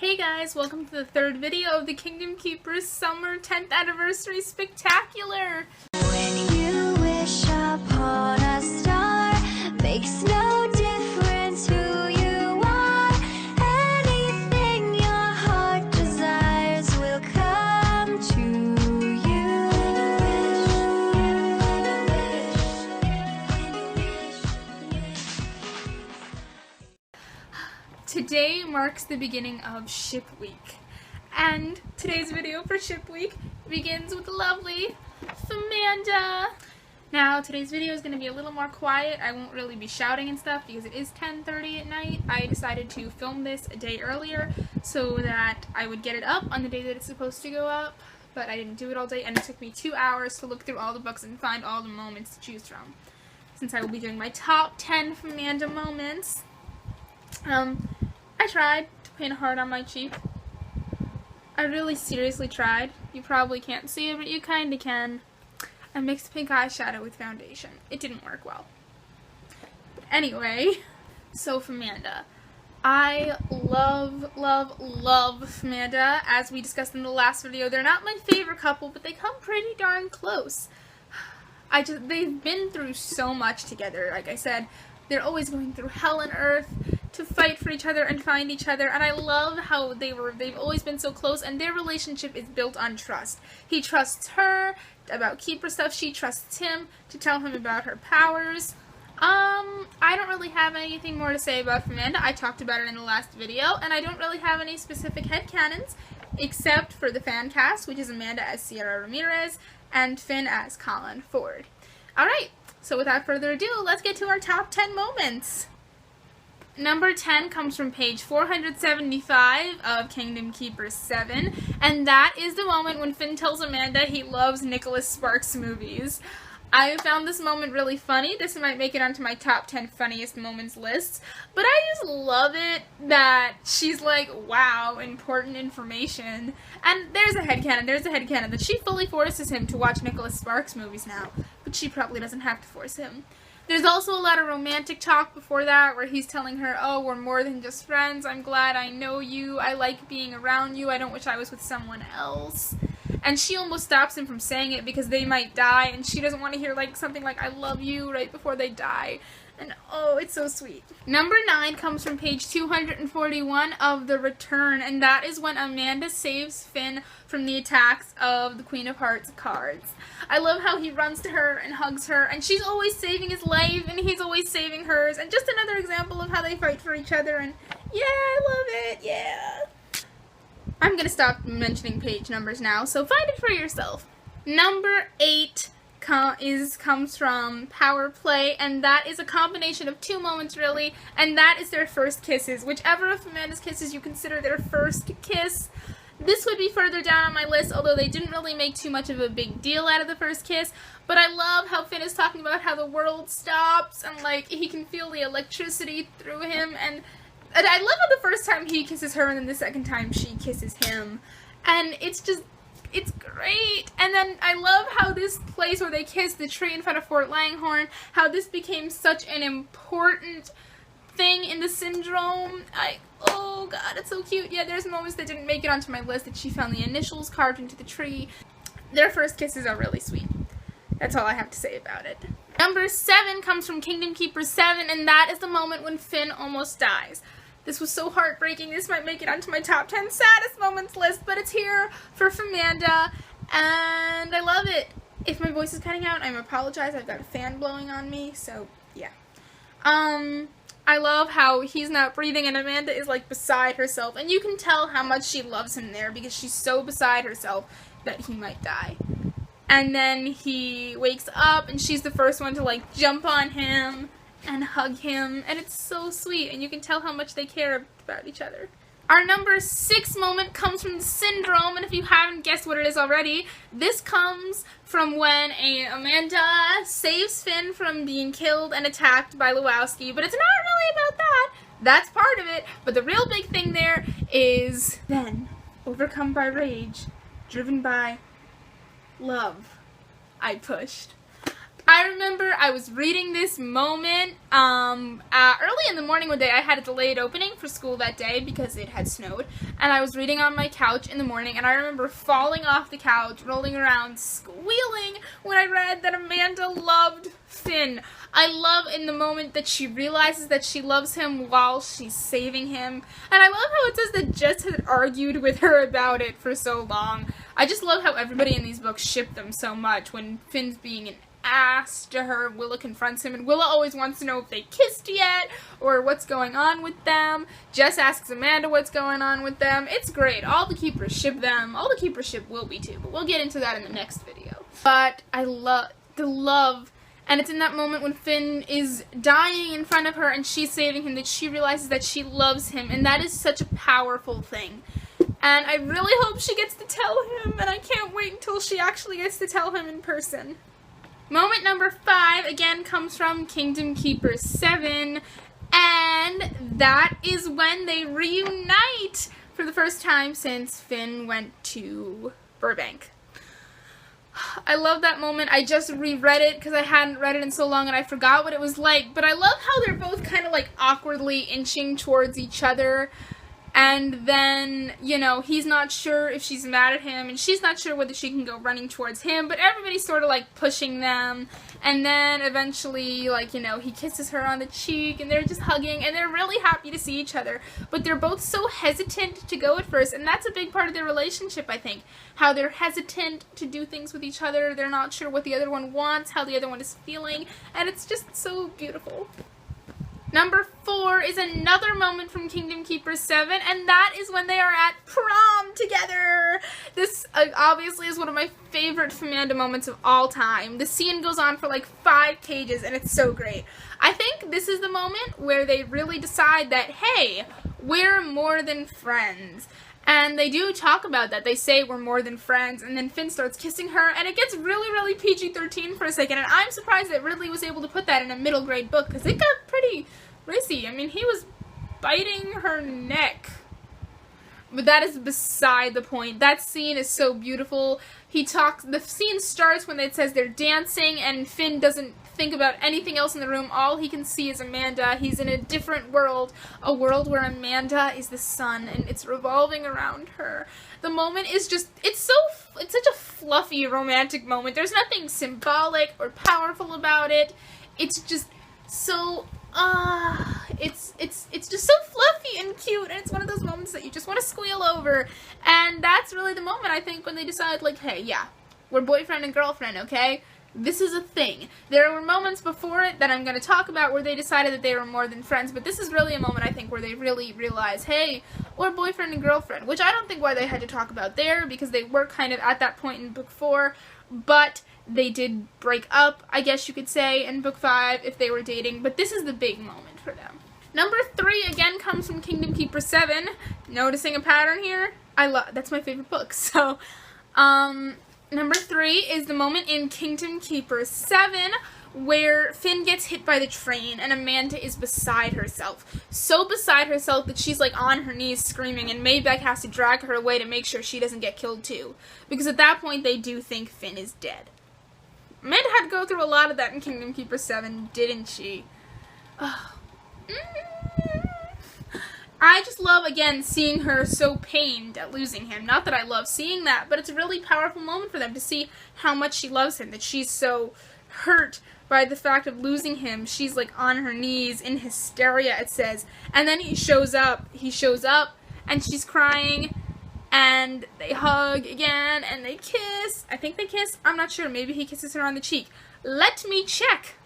Hey guys, welcome to the third video of the Kingdom Keepers Summer 10th Anniversary Spectacular! When you wish upon a star, makes no difference who you are. Anything your heart desires will come to you. Today marks the beginning of Ship Week, and today's video for Ship Week begins with the lovely Fimanda. Now, today's video is going to be a little more quiet. I won't really be shouting and stuff because it is 10:30 at night. I decided to film this a day earlier so that I would get it up on the day that it's supposed to go up, but I didn't do it all day, and it took me 2 hours to look through all the books and find all the moments to choose from, since I will be doing my top 10 Fimanda moments. I tried to paint a heart on my cheek. I really seriously tried. You probably can't see it, but you kinda can. I mixed pink eyeshadow with foundation. It didn't work well. But anyway, so Fimanda. I love Fimanda. As we discussed in the last video, they're not my favorite couple, but they come pretty darn close. They've been through so much together. Like I said, they're always going through hell and earth to fight for each other and find each other, and I love how they've always been so close, and their relationship is built on trust. He trusts her about Keeper stuff, she trusts him to tell him about her powers. I don't really have anything more to say about Fimanda. I talked about it in the last video, and I don't really have any specific headcanons, except for the fan cast, which is Amanda as Sierra Ramirez, and Finn as Colin Ford. Alright, so without further ado, let's get to our top 10 moments. Number 10 comes from page 475 of Kingdom Keepers 7, and that is the moment when Finn tells Amanda he loves Nicholas Sparks movies. I found this moment really funny. This might make it onto my top 10 funniest moments lists, but I just love it that she's like, wow, important information. And there's a headcanon that she fully forces him to watch Nicholas Sparks movies now, but she probably doesn't have to force him. There's also a lot of romantic talk before that where he's telling her, oh, we're more than just friends, I'm glad I know you, I like being around you, I don't wish I was with someone else. And she almost stops him from saying it because they might die, and she doesn't want to hear something like, I love you, right before they die. And oh, it's so sweet. Number 9 comes from page 241 of The Return, and that is when Amanda saves Finn from the attacks of the Queen of Hearts cards. I love how he runs to her and hugs her, and she's always saving his life, and he's always saving hers, and just another example of how they fight for each other, and yeah, I love it, yeah. I'm gonna stop mentioning page numbers now, so find it for yourself. Number 8 comes from Power Play, and that is a combination of 2 moments, really, and that is their first kisses. Whichever of Amanda's kisses you consider their first kiss. This would be further down on my list, although they didn't really make too much of a big deal out of the first kiss, but I love how Finn is talking about how the world stops, and he can feel the electricity through him, and I love how the first time he kisses her, and then the second time she kisses him, and it's great. And then I love how this place where they kiss, the tree in front of Fort Langhorne, how this became such an important thing in the syndrome. Oh god, it's so cute. Yeah, there's moments that didn't make it onto my list that she found the initials carved into the tree. Their first kisses are really sweet. That's all I have to say about it. Number 7 comes from Kingdom Keepers 7, and that is the moment when Finn almost dies. This was so heartbreaking. This might make it onto my top 10 saddest moments list, but it's here for Fimanda, and I love it. If my voice is cutting out, I apologize. I've got a fan blowing on me, so yeah. I love how he's not breathing, and Amanda is beside herself, and you can tell how much she loves him there because she's so beside herself that he might die. And then he wakes up, and she's the first one to jump on him and hug him, and it's so sweet, and you can tell how much they care about each other. Our number 6 moment comes from the syndrome, and if you haven't guessed what it is already, this comes from when Amanda saves Finn from being killed and attacked by Lewowski, but it's not really about that. That's part of it, but the real big thing there is then, overcome by rage, driven by love, I pushed. I remember I was reading this moment early in the morning one day. I had a delayed opening for school that day because it had snowed, and I was reading on my couch in the morning, and I remember falling off the couch, rolling around, squealing when I read that Amanda loved Finn. I love in the moment that she realizes that she loves him while she's saving him, and I love how it says that Jess had argued with her about it for so long. I just love how everybody in these books ship them so much. When Finn's being an ass to her, Willa confronts him, and Willa always wants to know if they kissed yet, or what's going on with them. Jess asks Amanda what's going on with them. It's great. All the keepers ship them. All the keepers ship Wilby too, but we'll get into that in the next video. But I love the love, and it's in that moment when Finn is dying in front of her and she's saving him that she realizes that she loves him, and that is such a powerful thing. And I really hope she gets to tell him, and I can't wait until she actually gets to tell him in person. Moment number 5, again, comes from Kingdom Keepers 7, and that is when they reunite for the first time since Finn went to Burbank. I love that moment. I just reread it because I hadn't read it in so long and I forgot what it was like, but I love how they're both kind of like awkwardly inching towards each other. And then, you know, he's not sure if she's mad at him, and she's not sure whether she can go running towards him, but everybody's sort of, like, pushing them. And then, eventually, like, you know, he kisses her on the cheek, and they're just hugging, and they're really happy to see each other. But they're both so hesitant to go at first, and that's a big part of their relationship, I think. How they're hesitant to do things with each other, they're not sure what the other one wants, how the other one is feeling, and it's just so beautiful. Number 4 is another moment from Kingdom Keepers 7, and that is when they are at prom together. This obviously is one of my favorite Fimanda moments of all time. The scene goes on for like 5 pages, and it's so great. I think this is the moment where they really decide that, hey, we're more than friends. And they do talk about that. They say we're more than friends, and then Finn starts kissing her, and it gets really, really PG-13 for a second, and I'm surprised that Ridley was able to put that in a middle grade book, because it got pretty racy. I mean, he was biting her neck. But that is beside the point. That scene is so beautiful. The scene starts when it says they're dancing, and Finn doesn't think about anything else in the room. All he can see is Amanda. He's in a different world, a world where Amanda is the sun, and it's revolving around her. The moment is just, it's such a fluffy romantic moment. There's nothing symbolic or powerful about it. It's just so, it's just so fluffy and cute, and it's one of those moments that you just want to squeal over. And that's really the moment, I think, when they decide, like, hey, yeah, we're boyfriend and girlfriend, okay? This is a thing. There were moments before it that I'm going to talk about where they decided that they were more than friends, but this is really a moment, I think, where they really realize, hey, we're boyfriend and girlfriend, which I don't think why they had to talk about there, because they were kind of at that point in book 4, but they did break up, I guess you could say, in book 5 if they were dating, but this is the big moment for them. Number 3, again, comes from Kingdom Keeper 7. Noticing a pattern here? That's my favorite book, so, Number 3 is the moment in Kingdom Keepers 7 where Finn gets hit by the train and Amanda is beside herself. So beside herself that she's like on her knees screaming, and Maybeck has to drag her away to make sure she doesn't get killed too. Because at that point they do think Finn is dead. Amanda had to go through a lot of that in Kingdom Keepers 7, didn't she? Oh. I just love, again, seeing her so pained at losing him. Not that I love seeing that, but it's a really powerful moment for them to see how much she loves him, that she's so hurt by the fact of losing him. She's, like, on her knees in hysteria, it says. And then he shows up, and she's crying, and they hug again, and they kiss. I think they kiss. I'm not sure. Maybe he kisses her on the cheek. Let me check.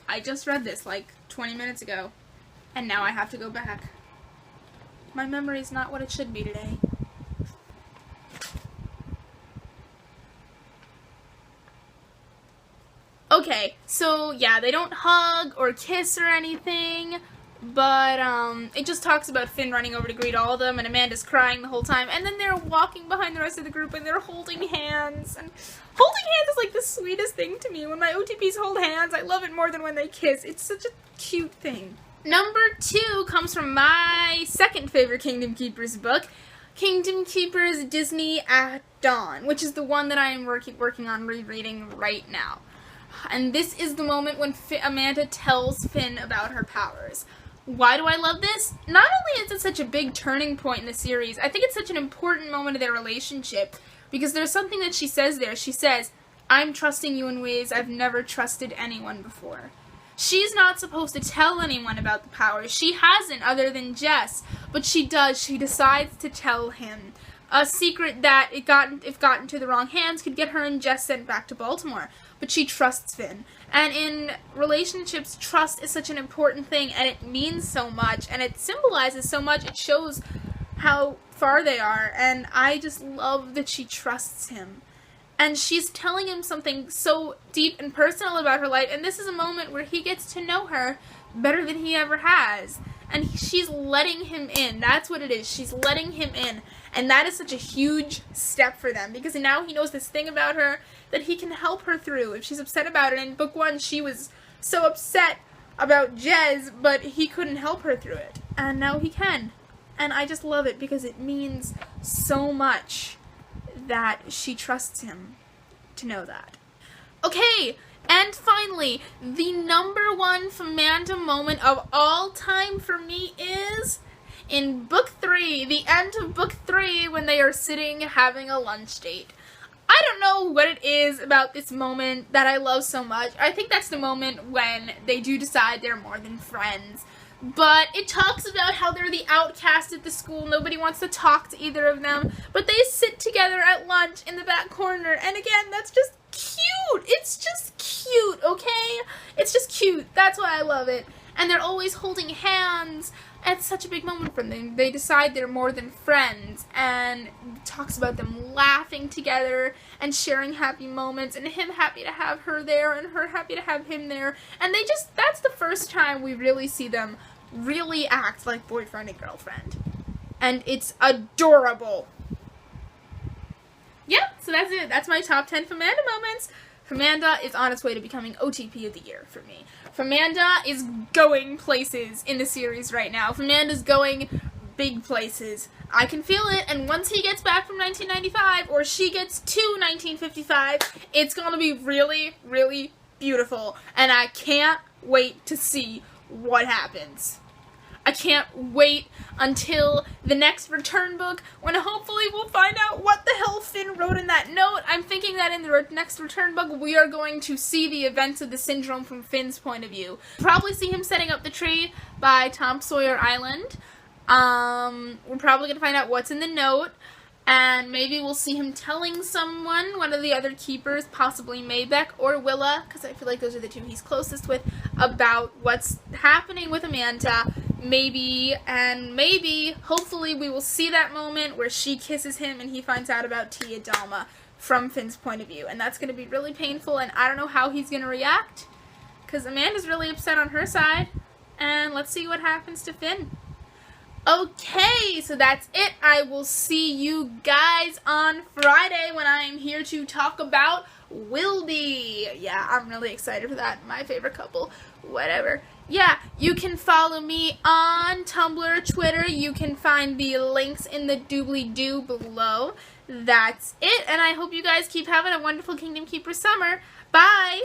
I just read this, like, 20 minutes ago, and now I have to go back. My memory is not what it should be today. Okay, so yeah, they don't hug or kiss or anything, but it just talks about Finn running over to greet all of them, and Amanda's crying the whole time, and then they're walking behind the rest of the group, and they're holding hands, and holding hands is like the sweetest thing to me. When my OTPs hold hands, I love it more than when they kiss. It's such a cute thing. Number 2 comes from my second favorite Kingdom Keepers book, Kingdom Keepers Disney at Dawn, which is the one that I am working on rereading right now. And this is the moment when Amanda tells Finn about her powers. Why do I love this? Not only is it such a big turning point in the series, I think it's such an important moment of their relationship, because there's something that she says there. She says, "I'm trusting you in ways I've never trusted anyone before." She's not supposed to tell anyone about the powers. She hasn't, other than Jess. But she does. She decides to tell him. A secret that, if gotten to the wrong hands, could get her and Jess sent back to Baltimore. But she trusts Finn. And in relationships, trust is such an important thing, and it means so much, and it symbolizes so much. It shows how far they are, and I just love that she trusts him. And she's telling him something so deep and personal about her life, and this is a moment where he gets to know her better than he ever has. And she's letting him in. That's what it is. She's letting him in. And that is such a huge step for them, because now he knows this thing about her that he can help her through if she's upset about it. In book 1, she was so upset about Jez, but he couldn't help her through it. And now he can. And I just love it because it means so much that she trusts him to know that. Okay, and finally, the number one Fimanda moment of all time for me is in book 3, the end of book 3, when they are sitting having a lunch date. I don't know what it is about this moment that I love so much. I think that's the moment when they do decide they're more than friends. But it talks about how they're the outcast at the school. Nobody wants to talk to either of them. But they sit together at lunch in the back corner. And again, that's just cute. It's just cute, okay? It's just cute. That's why I love it. And they're always holding hands. It's such a big moment for them. They decide they're more than friends. And it talks about them laughing together and sharing happy moments. And him happy to have her there and her happy to have him there. And they just, that's the first time we really see them really act like boyfriend and girlfriend. And it's adorable. Yep, so that's it. That's my top 10 Fimanda moments. Fimanda is on its way to becoming OTP of the year for me. Fimanda is going places in the series right now. Fimanda's going big places. I can feel it, and once he gets back from 1995, or she gets to 1955, it's going to be really, really beautiful. And I can't wait to see what happens. I can't wait until the next return book, when hopefully we'll find out what the hell Finn wrote in that note. I'm thinking that in the next return book, we are going to see the events of the syndrome from Finn's point of view. Probably see him setting up the tree by Tom Sawyer Island. We're probably going to find out what's in the note. And maybe we'll see him telling someone, one of the other keepers, possibly Maybeck or Willa, because I feel like those are the two he's closest with, about what's happening with Amanda. Maybe, hopefully, we will see that moment where she kisses him and he finds out about Tia Dalma from Finn's point of view. And that's going to be really painful, and I don't know how he's going to react, because Amanda's really upset on her side. And let's see what happens to Finn. Okay, so that's it. I will see you guys on Friday when I am here to talk about Wilby. Yeah, I'm really excited for that. My favorite couple. Whatever. Yeah, you can follow me on Tumblr, Twitter. You can find the links in the doobly-doo below. That's it, and I hope you guys keep having a wonderful Kingdom Keeper summer. Bye!